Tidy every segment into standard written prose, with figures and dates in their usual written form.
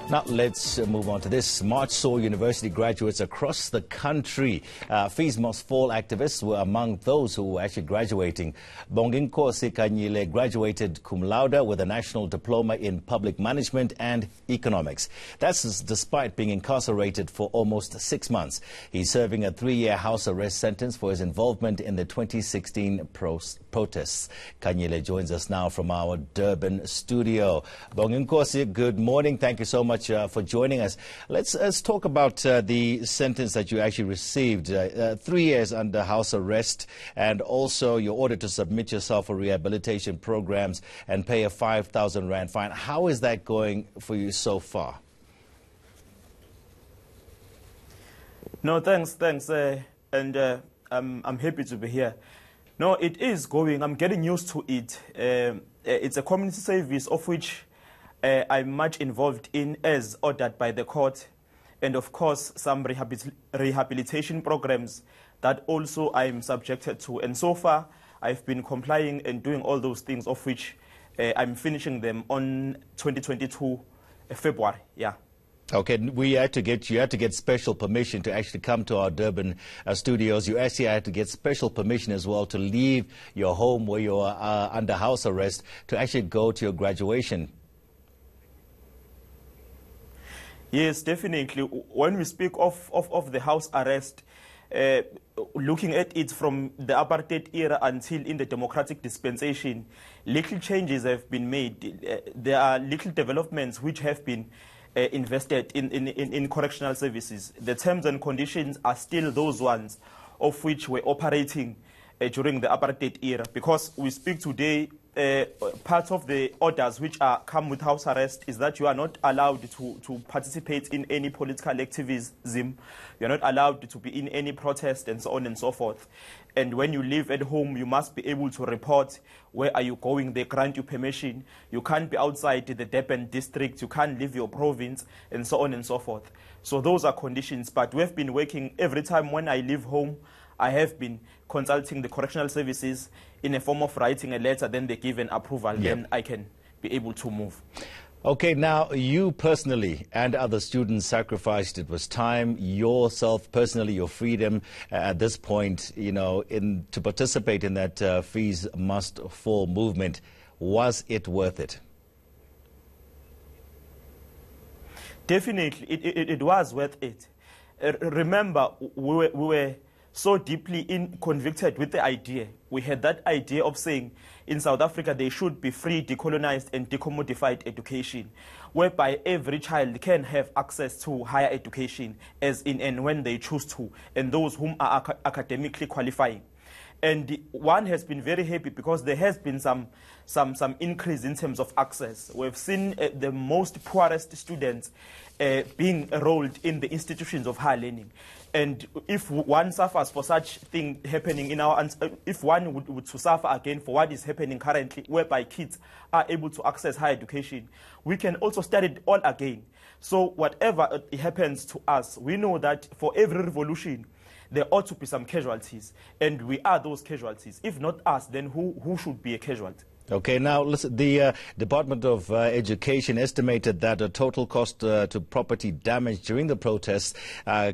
Now let's move on to this. March saw university graduates across the country. Fees Must Fall activists were among those who were actually graduating. Bonginkosi Khanyile graduated cum laude with a national diploma in public management and economics. That's despite being incarcerated for almost 6 months. He's serving a 3-year house arrest sentence for his involvement in the 2016 protests. Khanyile joins us now from our Durban studio. Bonginkosi, good morning. Thank you so much for joining us. Let's talk about the sentence that you actually received. 3 years under house arrest, and also you're ordered to submit yourself for rehabilitation programs and pay a 5,000 Rand fine. How is that going for you so far? No, thanks. And I'm happy to be here. No, it is going. I'm getting used to it. It's a community service of which I'm much involved in as ordered by the court, and of course some rehabilitation programs that also I'm subjected to. And so far I've been complying and doing all those things, of which I'm finishing them on 2022 February. Yeah. Okay, you had to get special permission to actually come to our Durban studios. You actually had to get special permission as well to leave your home where you are under house arrest to actually go to your graduation. Yes, definitely. When we speak of the house arrest, looking at it from the apartheid era until in the democratic dispensation, little changes have been made. There are little developments which have been invested in correctional services. The terms and conditions are still those ones of which were operating during the apartheid era. Because we speak today, part of the orders which come with house arrest is that you are not allowed to participate in any political activism. You are not allowed to be in any protest and so on and so forth. And when you live at home, you must be able to report where are you going. They grant you permission. You can't be outside the Durban district. You can't leave your province and so on and so forth. So those are conditions. But we've been working every time when I leave home. I have been consulting the correctional services in a form of writing a letter, then they give an approval, then I can be able to move. Okay, now you personally and other students sacrificed, it was time, yourself personally, your freedom at this point, to participate in that Fees Must Fall movement. Was it worth it? Definitely, it was worth it. Remember, we were so deeply convicted with the idea. We had that idea of saying in South Africa there should be free, decolonized and decommodified education, whereby every child can have access to higher education as in and when they choose to, and those whom are academically qualifying. And one has been very happy because there has been some increase in terms of access. We've seen the most poorest students being enrolled in the institutions of higher learning. And if one suffers for such thing happening in our, if one would to suffer again for what is happening currently, whereby kids are able to access higher education, we can also start it all again. So whatever happens to us, we know that for every revolution, there ought to be some casualties, and we are those casualties. If not us, then who should be a casualty? Okay, now listen, the Department of Education estimated that the total cost to property damage during the protests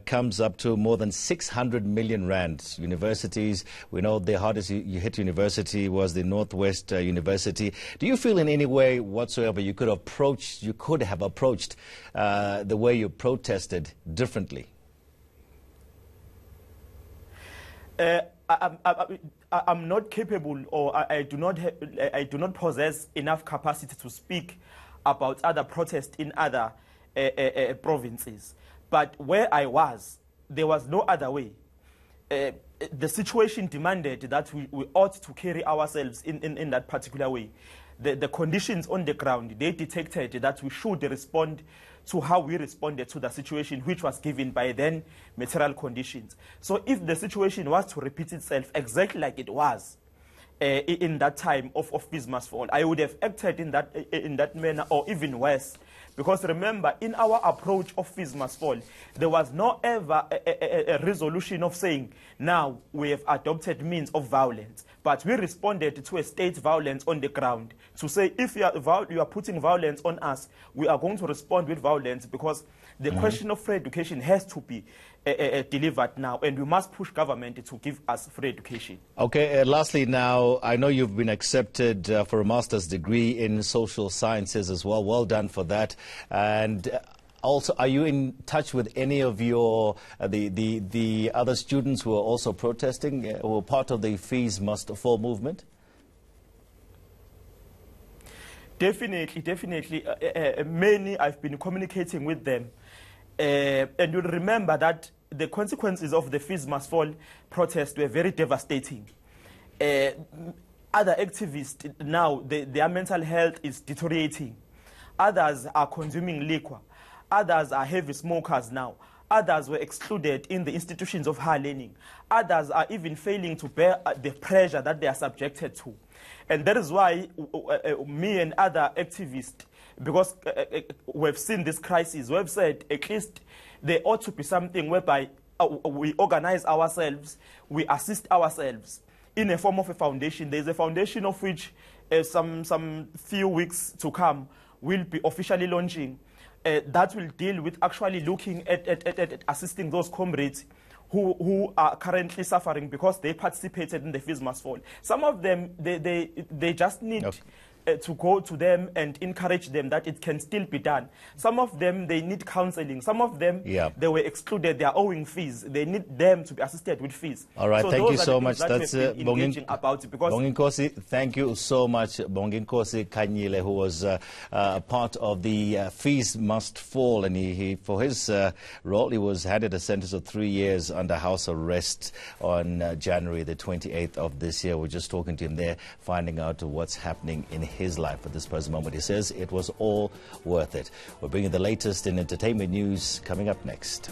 comes up to more than 600 million Rand. Universities, we know the hardest you hit university was the Northwest University. Do you feel in any way whatsoever you could have approached the way you protested differently? I'm not capable, or I do not possess enough capacity to speak about other protests in other provinces. But where I was, there was no other way. The situation demanded that we ought to carry ourselves in that particular way. The conditions on the ground, they detected that we should respond to how we responded to the situation which was given by then material conditions. So if the situation was to repeat itself exactly like it was in that time of Fees Must Fall, I would have acted in that manner, or even worse. Because remember, in our approach of Fees Must Fall, there was no ever a resolution of saying, now we have adopted means of violence. But we responded to a state violence on the ground to say, if you are putting violence on us, we are going to respond with violence, because the question of free education has to be delivered now, and we must push government to give us free education. Okay, lastly now, I know you've been accepted for a master's degree in social sciences as well. Well done for that. And also, are you in touch with any of your the other students who are also protesting, who are part of the Fees Must Fall movement? Definitely. Many, I've been communicating with them. And you'll remember that the consequences of the Fees Must Fall protest were very devastating. Other activists now, their mental health is deteriorating. Others are consuming liquor. Others are heavy smokers now. Others were excluded in the institutions of higher learning. Others are even failing to bear the pressure that they are subjected to. And that is why me and other activists, because we've seen this crisis, we've said at least there ought to be something whereby we organize ourselves, we assist ourselves in a form of a foundation. There's a foundation of which some few weeks to come will be officially launching. That will deal with actually looking at assisting those comrades who are currently suffering because they participated in the Fees Must Fall. Some of them, they just need to go to them and encourage them that it can still be done. Some of them, they need counseling. Some of them, they were excluded. They are owing fees. They need them to be assisted with fees. All right, so thank you so much. That's Bonginkosi, thank you so much. Bonginkosi Khanyile, who was part of the Fees Must Fall, and he for his role, he was handed a sentence of 3 years under house arrest on January the 28th of this year. We're just talking to him there, finding out what's happening in his life at this present moment. He says it was all worth it. We're bringing the latest in entertainment news coming up next.